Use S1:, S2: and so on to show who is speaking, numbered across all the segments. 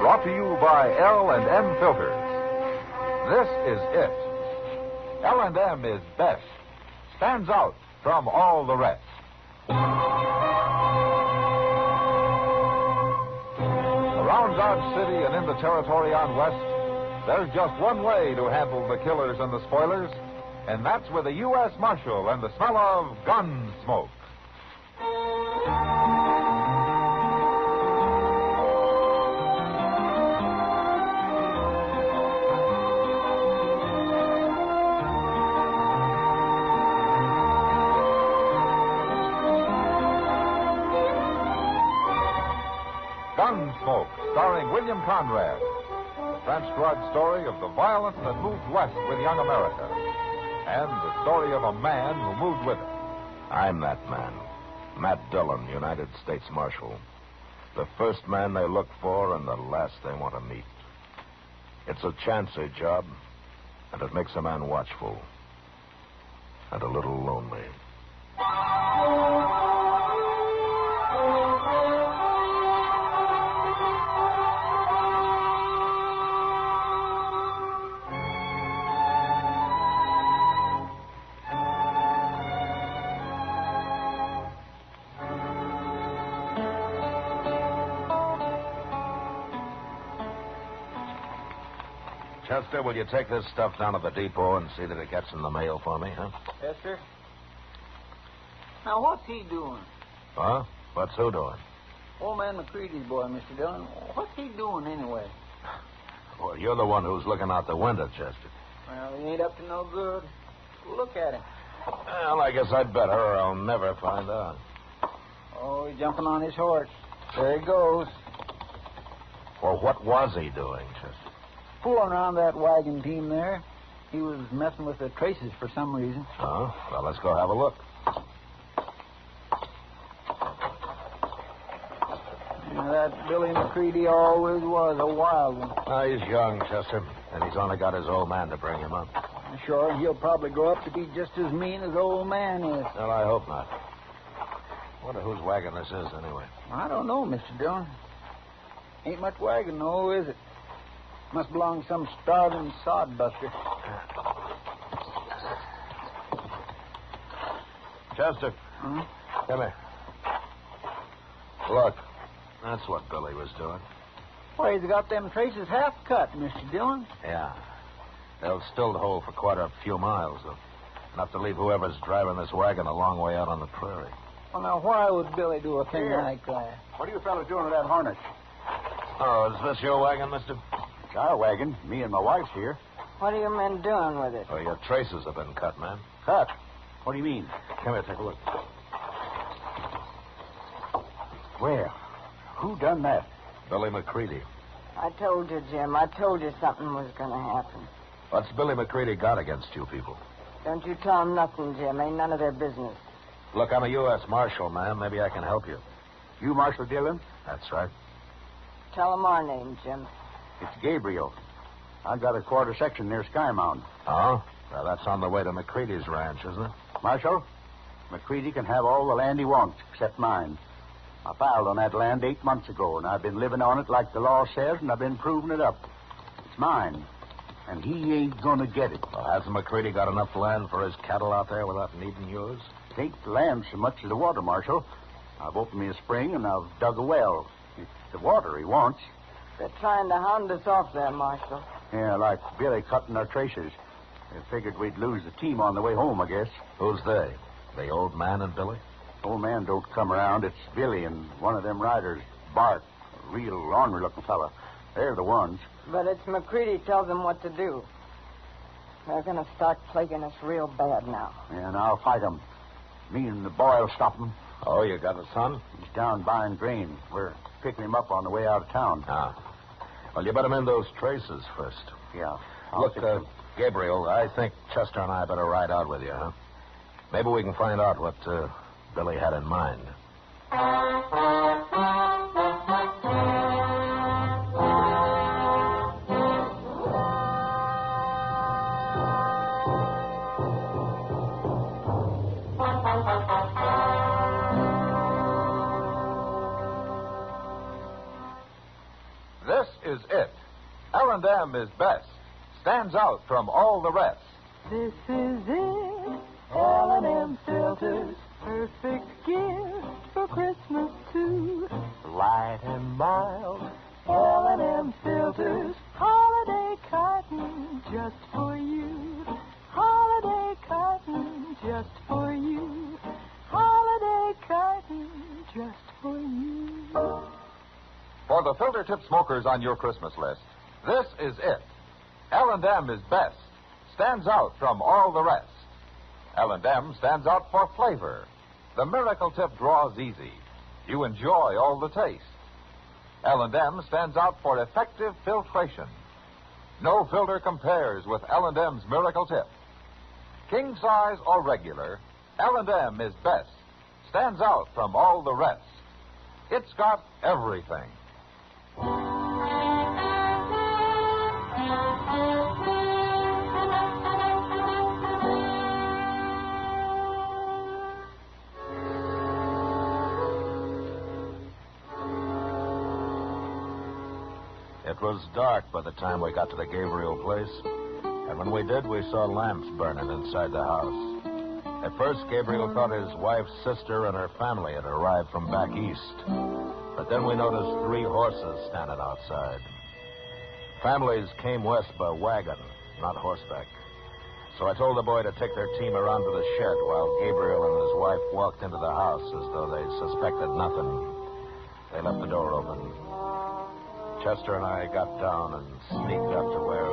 S1: Brought to you by L&M Filters. This is it. L&M is best. Stands out from all the rest. Around Dodge City and in the territory on West, there's just one way to handle the killers and the spoilers, and that's with a U.S. Marshal and the smell of Gunsmoke. Gunsmoke, starring William Conrad. French drug story of the violence that moved west with young America. And the story of a man who moved with it.
S2: I'm that man. Matt Dillon, United States Marshal. The first man they look for and the last they want to meet. It's a chancy job, and it makes a man watchful. And a little lonely. Chester, will you take this stuff down to the depot and see that it gets in the mail for me, huh?
S3: Yes, sir. Now, what's he doing?
S2: Huh? What's who doing?
S3: Old man McCready's boy, Mr. Dillon. What's he doing anyway?
S2: Well, you're the one who's looking out the window, Chester.
S3: Well, he ain't up to no good. Look at him.
S2: Well, I guess I'd better, or I'll never find out.
S3: Oh, he's jumping on his horse. There he goes.
S2: Well, what was he doing, Chester?
S3: Fooling around that wagon team there. He was messing with the traces for some reason.
S2: Oh, well, let's go have a look.
S3: Yeah, that Billy McCready always was a wild one.
S2: Oh, he's young, Chester, and he's only got his old man to bring him up.
S3: Sure, he'll probably grow up to be just as mean as old man is.
S2: Well, I hope not. Wonder whose wagon this is, anyway.
S3: I don't know, Mr. Dillon. Ain't much wagon, though, is it? Must belong to some starving sodbuster.
S2: Chester.
S3: Hmm?
S2: Come here. Look, that's what Billy was doing.
S3: Why, he's got them traces half cut, Mr. Dillon.
S2: Yeah. They'll still hold for quite a few miles, though. Enough to leave whoever's driving this wagon a long way out on the prairie.
S3: Well, now, why would Billy do a thing like that?
S4: What are you fellas doing with that harness?
S2: Oh, is this your wagon, mister?
S4: It's our wagon. Me and my wife's here.
S5: What are you men doing with it?
S2: Oh, your traces have been cut, man.
S4: Cut? What do you mean?
S2: Come here, take a look.
S4: Well, who done that?
S2: Billy McCready.
S5: I told you, Jim. I told you something was going to happen.
S2: What's Billy McCready got against you people?
S5: Don't you tell them nothing, Jim. Ain't none of their business.
S2: Look, I'm a U.S. Marshal, man. Maybe I can help you.
S4: You Marshal Dillon?
S2: That's right.
S5: Tell them our name, Jim.
S4: It's Gabriel. I got a quarter section near Sky Mountain.
S2: Oh? Well, that's on the way to McCready's ranch, isn't it?
S4: Marshal, McCready can have all the land he wants except mine. I filed on that land 8 months ago, and I've been living on it like the law says, and I've been proving it up. It's mine, and he ain't gonna get it.
S2: Well, hasn't McCready got enough land for his cattle out there without needing yours?
S4: It ain't the land so much as the water, Marshal. I've opened me a spring, and I've dug a well. It's the water he wants.
S5: They're trying to hound us off there, Marshal.
S4: Yeah, like Billy cutting our traces. They figured we'd lose the team on the way home, I guess.
S2: Who's they? The old man and Billy?
S4: Old man don't come around. It's Billy and one of them riders, Bart, a real ornery-looking fella. They're the ones.
S5: But it's McCready tells them what to do. They're going to start plaguing us real bad now.
S4: And I'll fight them. Me and the boy'll stop them.
S2: Oh, you got a son?
S4: He's down buying grain. We're picking him up on the way out of town.
S2: Ah. Well, you better mend those traces first.
S4: Yeah.
S2: Look, Gabriel, I think Chester and I better ride out with you, huh? Maybe we can find out what Billy had in mind.
S1: This is it. L&M is best. Stands out from all the rest.
S6: This is it. L&M filters. Perfect gift for Christmas, too.
S7: Light and mild.
S6: L&M filters. Holiday cotton just for you. Holiday cotton just for you. Holiday cotton just for you.
S1: For the filter tip smokers on your Christmas list, this is it. L&M is best. Stands out from all the rest. L&M stands out for flavor. The miracle tip draws easy. You enjoy all the taste. L&M stands out for effective filtration. No filter compares with L&M's miracle tip. King size or regular, L&M is best. Stands out from all the rest. It's got everything.
S2: It was dark by the time we got to the Gabriel place. And when we did, we saw lamps burning inside the house. At first, Gabriel thought his wife's sister and her family had arrived from back east. But then we noticed 3 horses standing outside. Families came west by wagon, not horseback. So I told the boy to take their team around to the shed while Gabriel and his wife walked into the house as though they suspected nothing. They left the door open. Chester and I got down and sneaked up to where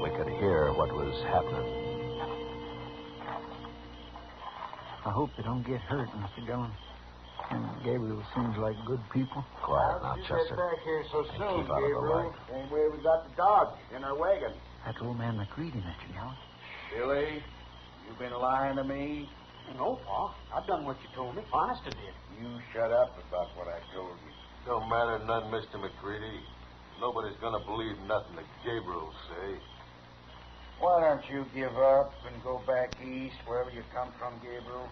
S2: we could hear what was happening.
S3: I hope they don't get hurt, Mr. Dillon. And Gabriel seems like good people.
S2: Quiet now, Chester.
S4: Get back here so
S2: And
S4: soon,
S2: keep out of the
S4: Gabriel.
S2: light.
S4: Same way we got the dog in our wagon.
S3: That's old man McCready, Mr. Dillon.
S4: Billy, you been lying to me?
S7: No, Pa. I've done what you told me. Honest I did.
S4: You shut up about what I told you.
S8: Don't matter none, Mr. McCready. Nobody's gonna believe nothing that Gabriel say.
S4: Why don't you give up and go back east, wherever you come from, Gabriel?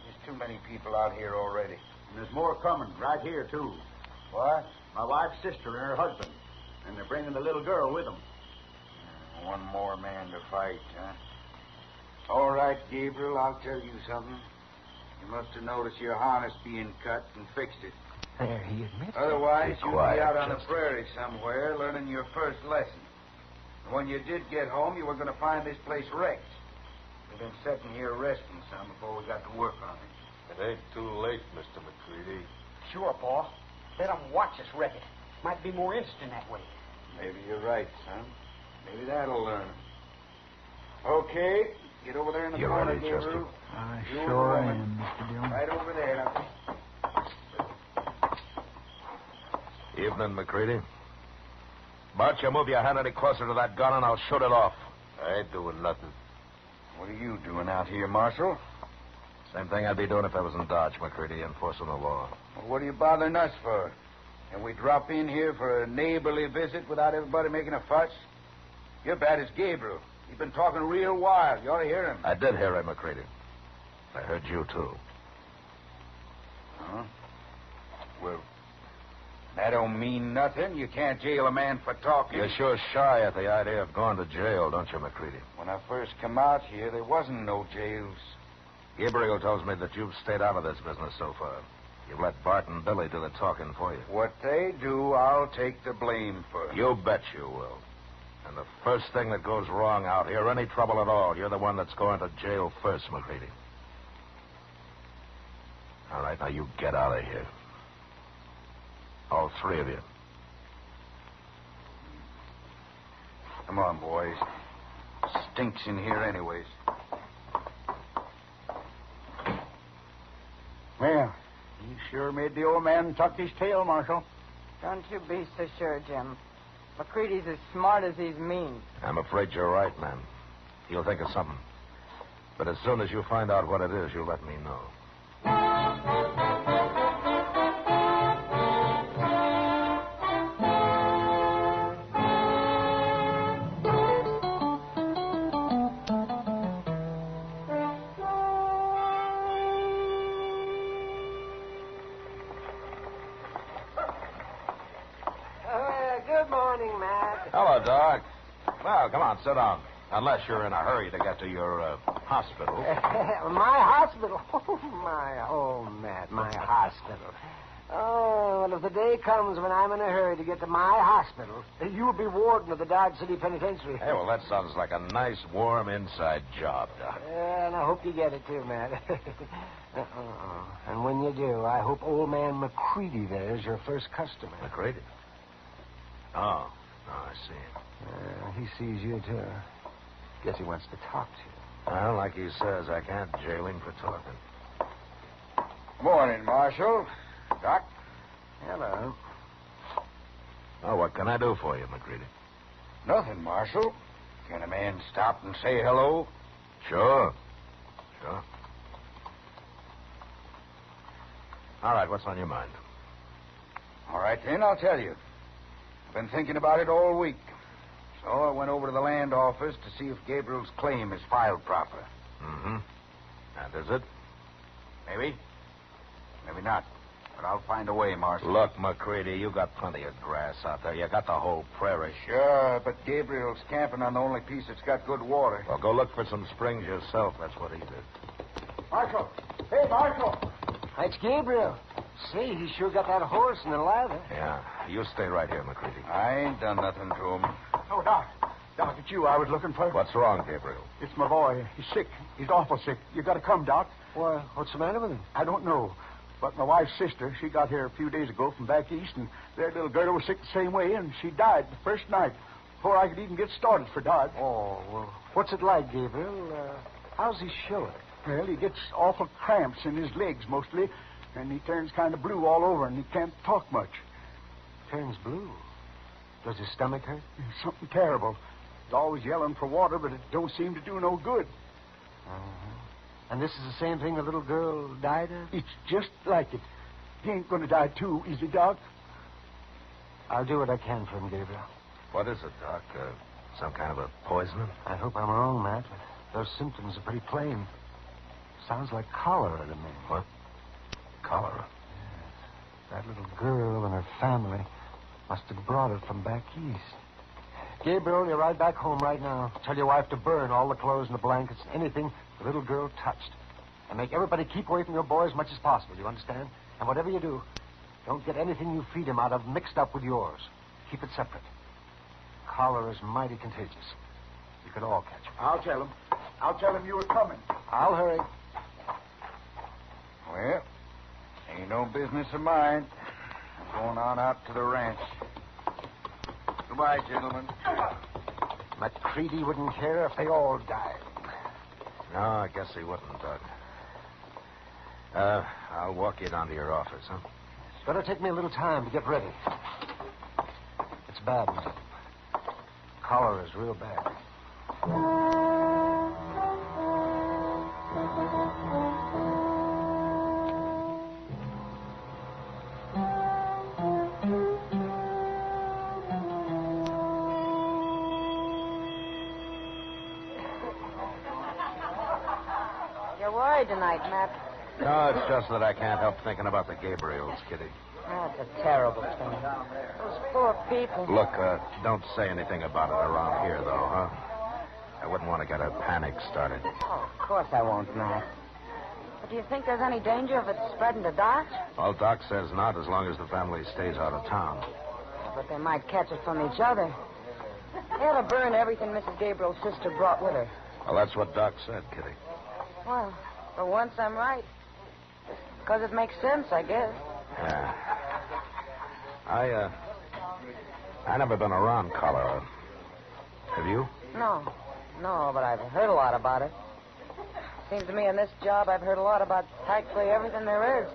S4: There's too many people out here already.
S7: And there's more coming right here, too.
S4: What?
S7: My wife's sister and her husband. And they're bringing the little girl with them.
S4: One more man to fight, huh? All right, Gabriel, I'll tell you something. You must have noticed your harness being cut and fixed it.
S3: There, he admits it.
S4: Otherwise,
S2: Be
S4: you'd
S2: quiet,
S4: be out on the
S2: Chester.
S4: prairie somewhere learning your first lesson. And when you did get home, you were going to find this place wrecked. We've been sitting here resting some before we got to work on it.
S8: It ain't too late, Mr. McCready.
S7: Sure, Pa. Let them watch us wreck it. Might be more interesting that way.
S4: Maybe you're right, son. Maybe that'll learn 'em. Okay, get over there in the
S2: You
S4: corner,
S2: ready, Chester?
S4: Gabriel.
S3: I
S4: You
S3: sure
S4: and the
S3: am,
S4: woman.
S3: Mr. Dillon.
S4: Right over there. Now.
S2: Evening, McCready. Bart, you move your hand any closer to that gun and I'll shoot it off.
S8: I ain't doing nothing.
S4: What are you doing out here, Marshal?
S2: Same thing I'd be doing if I was in Dodge, McCready, enforcing the law.
S4: Well, what are you bothering us for? Can we drop in here for a neighborly visit without everybody making a fuss? You're bad as Gabriel. He's been talking real wild. You ought to hear him.
S2: I did hear him, McCready. I heard you, too.
S4: Huh? Well, that don't mean nothing. You can't jail a man for talking.
S2: You're sure shy at the idea of going to jail, don't you, McCready?
S4: When I first come out here, there wasn't no jails.
S2: Gabriel tells me that you've stayed out of this business so far. You've let Bart and Billy do the talking for you.
S4: What they do, I'll take the blame for.
S2: You bet you will. And the first thing that goes wrong out here, any trouble at all, you're the one that's going to jail first, McCready. All right, now you get out of here. All 3 of you.
S4: Come on, boys. Stinks in here anyways.
S7: Well, you sure made the old man tuck his tail, Marshal.
S5: Don't you be so sure, Jim. McCready's as smart as he's mean.
S2: I'm afraid you're right, man. He'll think of something. But as soon as you find out what it is, you'll let me know.
S9: morning, Matt.
S2: Hello, Doc. Well, come on, sit down. Unless you're in a hurry to get to your hospital.
S9: My hospital? Oh, Matt, my hospital. Oh, well, if the day comes when I'm in a hurry to get to my hospital, you'll be warden of the Dodge City Penitentiary.
S2: Hey, well, that sounds like a nice, warm inside job, Doc.
S9: And I hope you get it, too, Matt. And when you do, I hope old man McCready there is your first customer.
S2: McCready? Oh, I see.
S9: He sees you, too. Guess he wants to talk to you.
S2: Well, like he says, I can't jail him for talking.
S3: Morning, Marshal. Doc?
S9: Hello.
S2: Oh, what can I do for you, McCready?
S3: Nothing, Marshal. Can a man stop and say hello?
S2: Sure. All right, what's on your mind?
S3: All right, then, I'll tell you. I've been thinking about it all week. So I went over to the land office to see if Gabriel's claim is filed proper.
S2: Mm-hmm. And is it?
S3: Maybe. Maybe not. But I'll find a way, Marshal.
S2: Look, McCready, you got plenty of grass out there. You got the whole prairie.
S3: Sure, but Gabriel's camping on the only piece that's got good water.
S2: Well, go look for some springs yourself. That's what he did.
S3: Marshal! Hey, Marshal!
S9: It's Gabriel. Say, he sure got that horse and the lather.
S2: Yeah, you stay right here, McCready.
S3: I ain't done nothing to him.
S4: Oh, Doc. Doc, it's you I was looking for.
S2: What's wrong, Gabriel?
S4: It's my boy. He's sick. He's awful sick. You got to come, Doc.
S9: Why, what's the matter with him?
S4: I don't know. But my wife's sister, she got here a few days ago from back east, and their little girl was sick the same way, and she died the first night before I could even get started for Dodge.
S9: Oh, well, what's it like, Gabriel? How's he showing?
S4: Well, he gets awful cramps in his legs mostly, and he turns kind of blue all over, and he can't talk much.
S9: Turns blue? Does his stomach hurt?
S4: Something terrible. He's always yelling for water, but it don't seem to do no good.
S9: Uh-huh. And this is the same thing the little girl died of?
S4: It's just like it. He ain't going to die too, is he, Doc?
S9: I'll do what I can for him, Gabriel.
S2: What is it, Doc? Some kind of a poisoning?
S9: I hope I'm wrong, Matt. Those symptoms are pretty plain. Sounds like cholera to me.
S2: What? Cholera?
S9: Yes. That little girl and her family must have brought it from back east. Gabriel, you ride back home right now. Tell your wife to burn all the clothes and the blankets, anything the little girl touched. And make everybody keep away from your boy as much as possible, you understand? And whatever you do, don't get anything you feed him out of mixed up with yours. Keep it separate. Cholera's mighty contagious. You could all catch it.
S4: I'll tell him. I'll tell him you were coming.
S9: I'll hurry.
S3: Well, ain't no business of mine. I'm going on out to the ranch. Goodbye, gentlemen.
S9: McCready wouldn't care if they all died.
S2: No, I guess he wouldn't, Doc. I'll walk you down to your office, huh?
S9: It's going to take me a little time to get ready. It's bad, man. Cholera's real bad.
S5: You're worried tonight, Matt.
S2: No, it's just that I can't help thinking about the Gabriels, Kitty.
S5: That's a terrible thing. Those poor people.
S2: Look, don't say anything about it around here, though, huh? I wouldn't want to get a panic started.
S5: Oh, of course I won't, Matt. But do you think there's any danger of it spreading to Doc?
S2: Well, Doc says not as long as the family stays out of town.
S5: But they might catch it from each other. They ought to burn everything Mrs. Gabriel's sister brought with her.
S2: Well, that's what Doc said, Kitty.
S5: Well, for once I'm right. Because it makes sense, I guess.
S2: Yeah. I never been around cholera. Have you?
S5: No, but I've heard a lot about it. Seems to me in this job I've heard a lot about practically everything there is.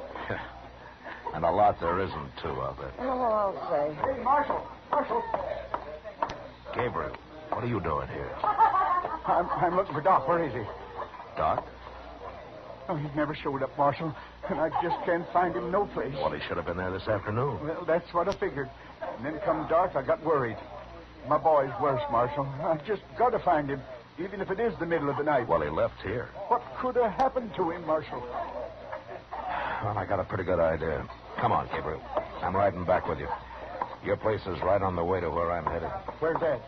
S2: And a lot there isn't, too, I'll bet.
S5: Oh, I'll say.
S4: Hey, Marshal.
S2: Gabriel, what are you doing here?
S4: I'm looking for Doc. Where is he?
S2: Doc?
S4: Oh, he's never showed up, Marshal, and I just can't find him no place.
S2: Well, he should have been there this afternoon.
S4: Well, that's what I figured. And then come dark, I got worried. My boy's worse, Marshal. I just got to find him, even if it is the middle of the night.
S2: Well, he left here.
S4: What could have happened to him, Marshal?
S2: Well, I got a pretty good idea. Come on, Gabriel. I'm riding back with you. Your place is right on the way to where I'm headed.
S4: Where's that?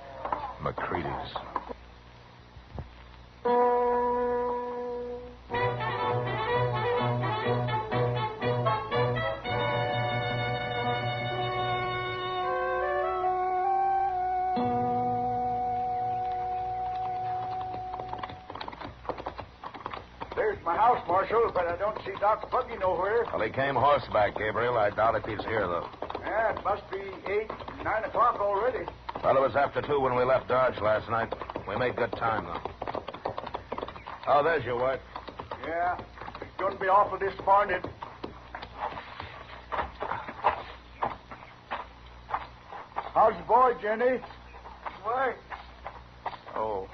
S2: McCready's.
S3: There's my house, Marshal, but I don't see Doc Buggy nowhere.
S2: Well, he came horseback, Gabriel. I doubt if he's here, though.
S3: Yeah, it must be 8, 9 o'clock already.
S2: Well, it was after 2 when we left Dodge last night. We made good time, though. Oh, there's your wife.
S3: Yeah, she's going to be awful disappointed. How's the boy, Jenny? Why?
S4: Oh.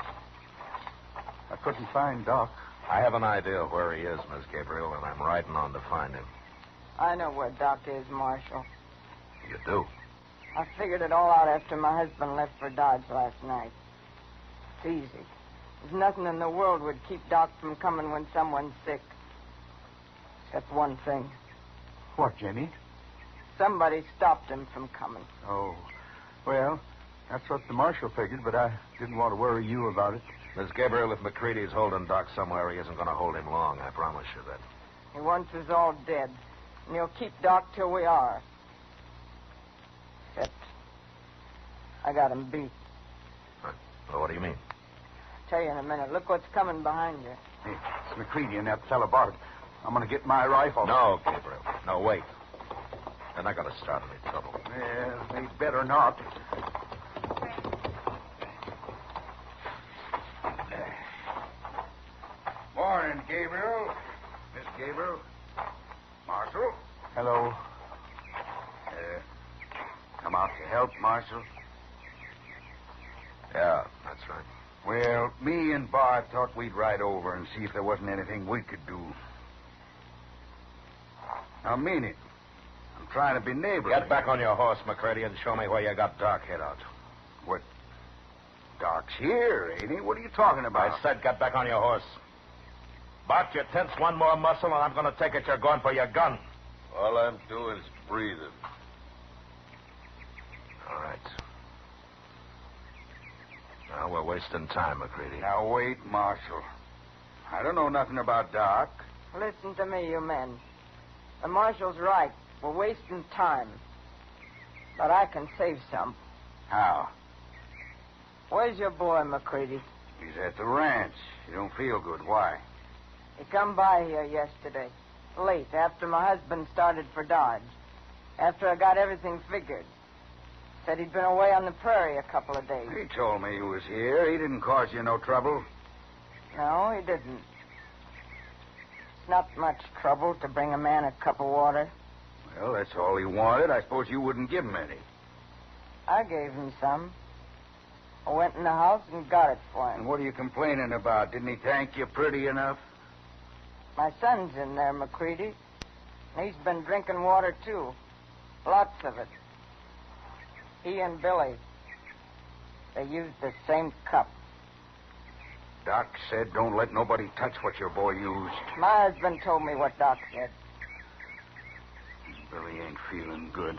S4: I couldn't find Doc.
S2: I have an idea of where he is, Miss Gabriel, and I'm riding on to find him.
S5: I know where Doc is, Marshal.
S2: You do?
S5: I figured it all out after my husband left for Dodge last night. It's easy. There's nothing in the world would keep Doc from coming when someone's sick. Except one thing.
S4: What, Jenny?
S5: Somebody stopped him from coming.
S4: Oh. Well, that's what the marshal figured, but I didn't want to worry you about it.
S2: Miss Gabriel, if McCready's holding Doc somewhere, he isn't going to hold him long. I promise you that.
S5: He wants us all dead. And he'll keep Doc till we are. Except I got him beat.
S2: Well, what do you mean?
S5: I'll tell you in a minute. Look what's coming behind you.
S4: Hey, it's McCready and that fella Bart. I'm going to get my rifle.
S2: No, Gabriel. No, wait. They're not going to start any trouble.
S4: Well, they better not.
S3: Morning, Gabriel. Miss Gabriel. Marshal.
S4: Hello.
S3: Come out to help, Marshal.
S2: Yeah, that's right.
S3: Well, me and Bart thought we'd ride over and see if there wasn't anything we could do. I mean it. I'm trying to be neighborly.
S2: Get back on your horse, McCready, and show me where you got Doc hid out.
S3: What? Doc's here, ain't he? What are you talking about?
S2: I said get back on your horse. Bart, you tense one more muscle, and I'm going to take it you're going for your gun.
S8: All I'm doing is breathing.
S2: All right. Now we're wasting time, McCready.
S3: Now, wait, Marshal. I don't know nothing about Doc.
S5: Listen to me, you men. The marshal's right. We're wasting time. But I can save some.
S3: How?
S5: Where's your boy, McCready?
S3: He's at the ranch. You don't feel good. Why?
S5: He come by here yesterday. Late, after my husband started for Dodge. After I got everything figured. Said he'd been away on the prairie a couple of days.
S3: He told me he was here. He didn't cause you no trouble.
S5: No, he didn't. It's not much trouble to bring a man a cup of water.
S3: Well, that's all he wanted. I suppose you wouldn't give him any.
S5: I gave him some. I went in the house and got it for him.
S3: And what are you complaining about? Didn't he thank you pretty enough?
S5: My son's in there, McCready. And he's been drinking water, too. Lots of it. He and Billy. They used the same cup.
S3: Doc said don't let nobody touch what your boy used.
S5: My husband told me what Doc said.
S3: Billy ain't feeling good.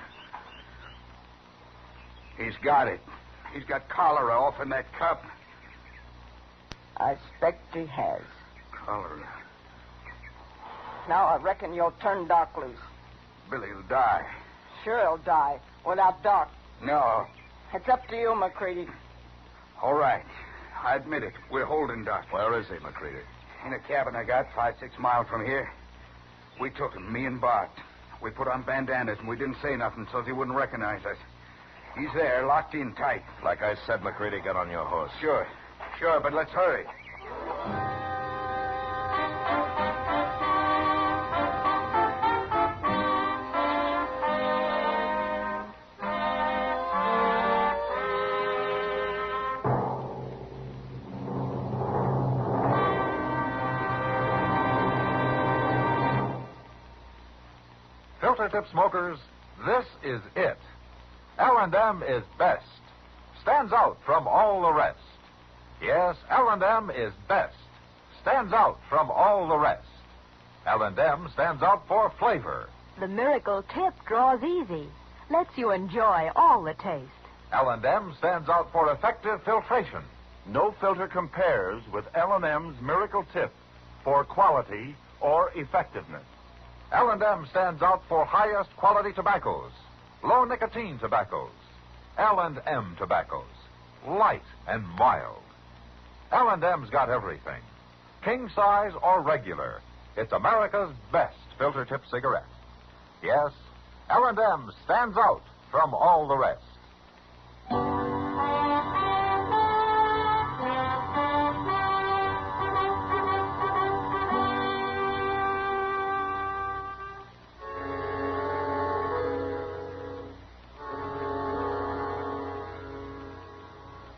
S3: He's got it. He's got cholera off in that cup.
S5: I expect he has.
S3: Cholera.
S5: Now I reckon you'll turn Doc loose.
S3: Billy'll die.
S5: Sure he'll die. Without Doc.
S3: No.
S5: It's up to you, McCready.
S3: All right. I admit it. We're holding Doc.
S2: Where is he, McCready?
S3: In a cabin I got 5-6 miles from here. We took him, me and Bart. We put on bandanas and we didn't say nothing so he wouldn't recognize us. He's there, locked in tight.
S2: Like I said, McCready, get on your horse.
S3: Sure, but let's hurry.
S1: Filter tip smokers, this is it. L&M is best. Stands out from all the rest. Yes, L&M is best. Stands out from all the rest. L&M stands out for flavor.
S10: The miracle tip draws easy.
S6: lets you enjoy all the taste.
S1: L&M stands out for effective filtration.
S10: No filter compares with L&M's Miracle Tip for quality or effectiveness.
S1: L&M stands out for highest quality tobaccos, low nicotine tobaccos, L&M tobaccos, light and mild. L&M's got everything. King size or regular, it's America's best filter tip cigarette. Yes, L&M stands out from all the rest.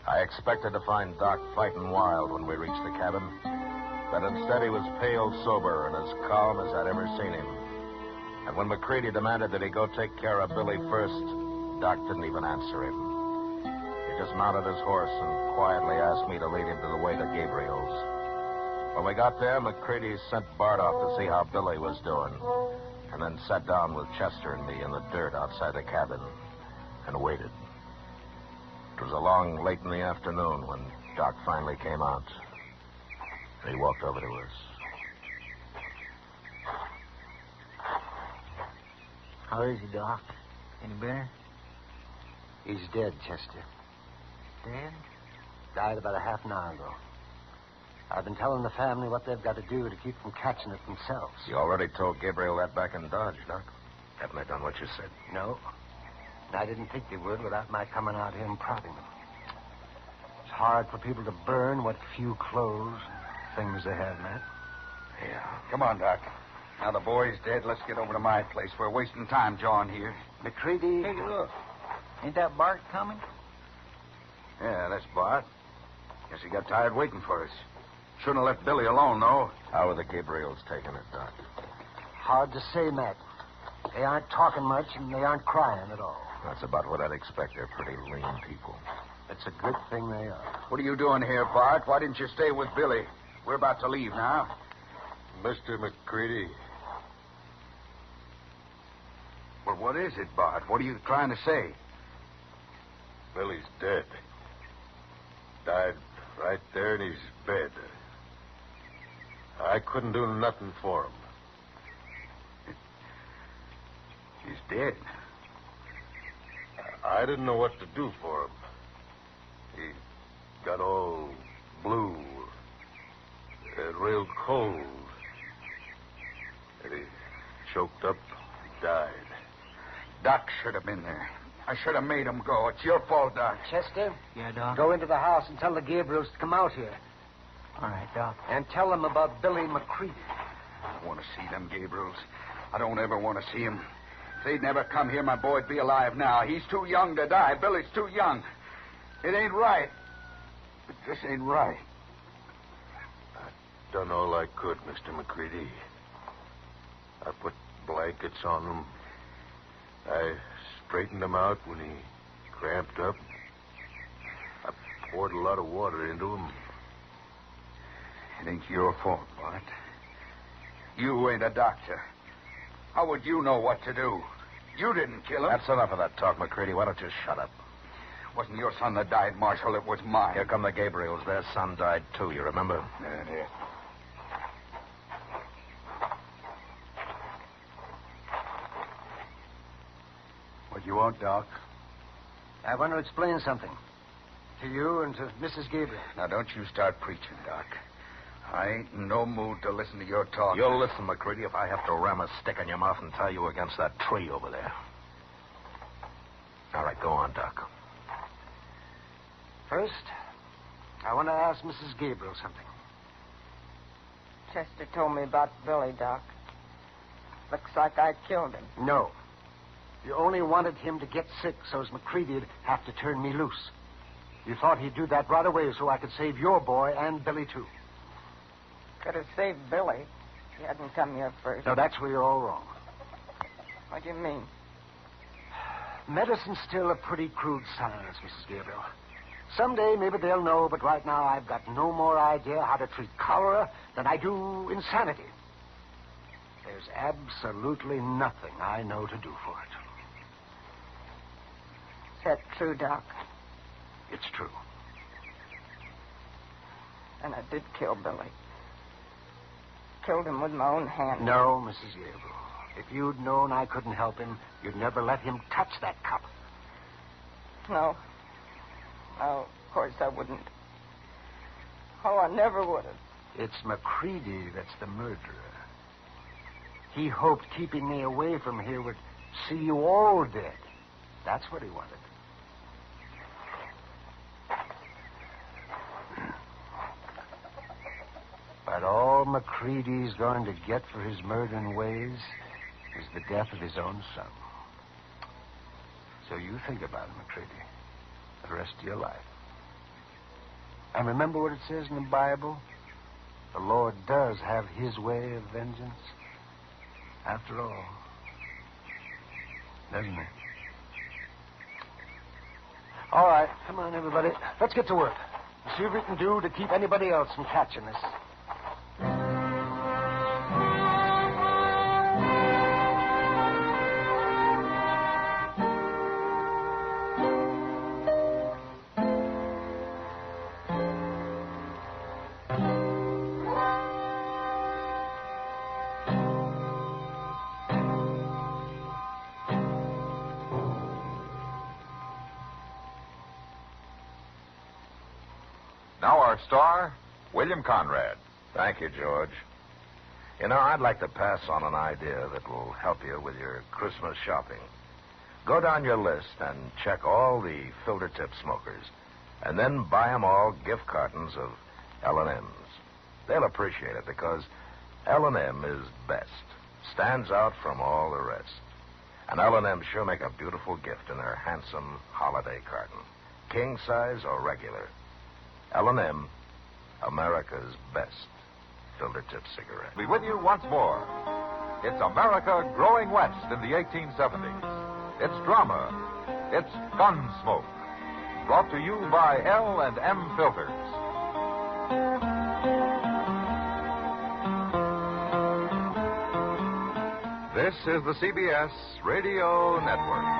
S2: I expected to find Doc fighting wild when we reached the cabin, but instead he was pale sober and as calm as I'd ever seen him. And when McCready demanded that he go take care of Billy first, Doc didn't even answer him. He just mounted his horse and quietly asked me to lead him to the way to Gabriel's. When we got there, McCready sent Bart off to see how Billy was doing, and then sat down with Chester and me in the dirt outside the cabin and waited. It was along late in the afternoon when Doc finally came out. He walked over to us.
S9: How is he, Doc? Any better? He's dead, Chester. Dead? Died about a half an hour ago. I've been telling the family what they've got to do to keep from catching it themselves.
S2: You already told Gabriel that back in Dodge, Doc. Haven't they done what you said?
S9: No. And I didn't think they would without my coming out here and prodding them. It's hard for people to burn what few clothes and things they have, Matt.
S3: Yeah. Come on, Doc. Now the boy's dead. Let's get over to my place. We're wasting time, John, here.
S9: McCready...
S7: Hey, look. Ain't that Bart coming?
S3: Yeah, that's Bart. Guess he got tired waiting for us. Shouldn't have left Billy alone, though.
S2: How are the Gabriels taking it, Doc?
S9: Hard to say, Matt. They aren't talking much, and they aren't crying at all.
S2: That's about what I'd expect. They're pretty lean people.
S9: It's a good thing they are.
S3: What are you doing here, Bart? Why didn't you stay with Billy? We're about to leave now.
S8: Mr. McCready.
S3: Well, what is it, Bart? What are you trying to say?
S8: Billy's dead. Died right there in his bed. I couldn't do nothing for him.
S3: He's dead.
S8: I didn't know what to do for him. He got all blue, real cold. And he choked up and died.
S3: Doc should have been there. I should have made him go. It's your fault, Doc.
S9: Chester?
S7: Yeah, Doc?
S9: Go into the house and tell the Gabriels to come out here.
S7: All right, Doc.
S9: And tell them about Billy McCready.
S3: I don't want to see them Gabriels. I don't ever want to see them. If they'd never come here, my boy'd be alive now. He's too young to die. Billy's too young. It ain't right. It just ain't right.
S8: I done all I could, Mr. McCready. I put blankets on him. I straightened him out when he cramped up. I poured a lot of water into him.
S3: It ain't your fault, Bart. You ain't a doctor. How would you know what to do? You didn't kill him.
S2: That's enough of that talk, McCready. Why don't you shut up?
S3: It wasn't your son that died, Marshal. It was mine.
S2: Here come the Gabriels. Their son died, too, you remember?
S3: Yeah. What you want, Doc?
S9: I want to explain something. To you and to Mrs. Gabriel.
S3: Now, don't you start preaching, Doc. I ain't in no mood to listen to your talk.
S2: You'll listen, McCready, if I have to ram a stick in your mouth and tie you against that tree over there. All right, go on, Doc.
S9: First, I want to ask Mrs. Gabriel something.
S5: Chester told me about Billy, Doc. Looks like I killed him.
S9: No. You only wanted him to get sick so as McCready'd have to turn me loose. You thought he'd do that right away so I could save your boy and Billy, too.
S5: Could have saved Billy. He hadn't come here first.
S9: No, that's where you're all wrong.
S5: What do you mean?
S9: Medicine's still a pretty crude science, Mrs. Gabriel. Someday, maybe they'll know, but right now I've got no more idea how to treat cholera than I do insanity. There's absolutely nothing I know to do for it.
S5: Is that true, Doc?
S9: It's true.
S5: And I did kill Billy. Killed him with my own hand.
S9: No, Mrs. Gabriel. If you'd known I couldn't help him, you'd never let him touch that cup.
S5: No. No, of course I wouldn't. Oh, I never would have.
S9: It's McCready that's the murderer. He hoped keeping me away from here would see you all dead. That's what he wanted. But all McCready's going to get for his murdering ways is the death of his own son. So you think about it, McCready, the rest of your life. And remember what it says in the Bible? The Lord does have his way of vengeance. After all, doesn't he? All right, come on, everybody. Let's get to work. See what we can do to keep anybody else from catching us.
S1: Now our star, William Conrad.
S2: Thank you, George. You know, I'd like to pass on an idea that will help you with your Christmas shopping. Go down your list and check all the filter tip smokers, and then buy them all gift cartons of L&M's. They'll appreciate it because L&M is best, stands out from all the rest. And L&M sure make a beautiful gift in their handsome holiday carton, king size or regular. L&M, America's best filter tip cigarette.
S1: Be with you once more. It's America growing west in the 1870s. It's drama. It's Gunsmoke. Brought to you by L&M Filters. This is the CBS Radio Network.